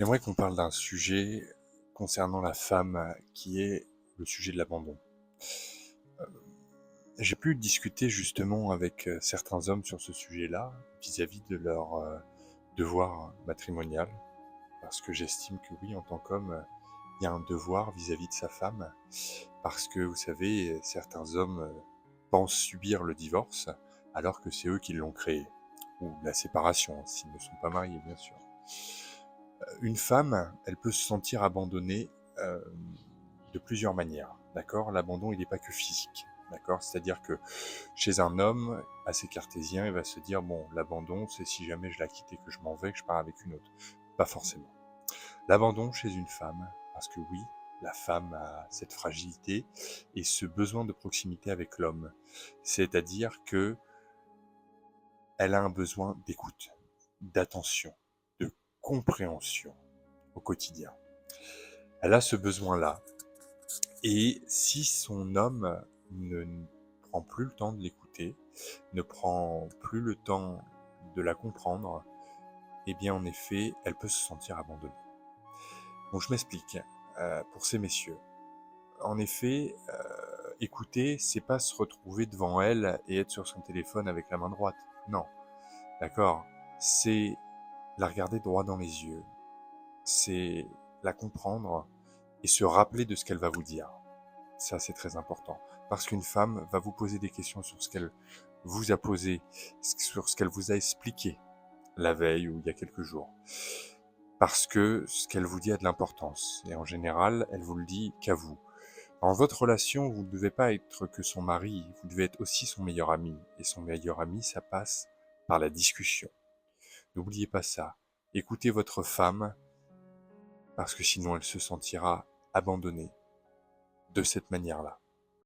J'aimerais qu'on parle d'un sujet concernant la femme qui est le sujet de l'abandon. J'ai pu discuter justement avec certains hommes sur ce sujet-là, vis-à-vis de leur devoir matrimonial, parce que j'estime que oui, en tant qu'homme, il y a un devoir vis-à-vis de sa femme, parce que vous savez, certains hommes pensent subir le divorce, alors que c'est eux qui l'ont créé, ou la séparation, s'ils ne sont pas mariés, bien sûr. Une femme, elle peut se sentir abandonnée euh, de plusieurs manières, d'accord? L'abandon, il n'est pas que physique, d'accord? C'est-à-dire que chez un homme assez cartésien, il va se dire, bon, l'abandon, c'est si jamais je la quitte et que je m'en vais, que je pars avec une autre. Pas forcément. L'abandon chez une femme, parce que oui, la femme a cette fragilité et ce besoin de proximité avec l'homme. C'est-à-dire que elle a un besoin d'écoute, d'attention, de compréhension au quotidien. Elle a ce besoin-là. Et si son homme ne prend plus le temps de l'écouter, ne prend plus le temps de la comprendre, eh bien en effet, elle peut se sentir abandonnée. Donc je m'explique, pour ces messieurs. En effet, écouter, c'est pas se retrouver devant elle et être sur son téléphone avec la main droite. Non, d'accord? C'est la regarder droit dans les yeux, c'est la comprendre et se rappeler de ce qu'elle va vous dire. Ça, c'est très important. Parce qu'une femme va vous poser des questions sur ce qu'elle vous a posé, sur ce qu'elle vous a expliqué la veille ou il y a quelques jours. Parce que ce qu'elle vous dit a de l'importance. Et en général, elle vous le dit qu'à vous. En votre relation, vous ne devez pas être que son mari, vous devez être aussi son meilleur ami. Et son meilleur ami, ça passe par la discussion. N'oubliez pas ça. Écoutez votre femme, parce que sinon elle se sentira abandonnée de cette manière-là.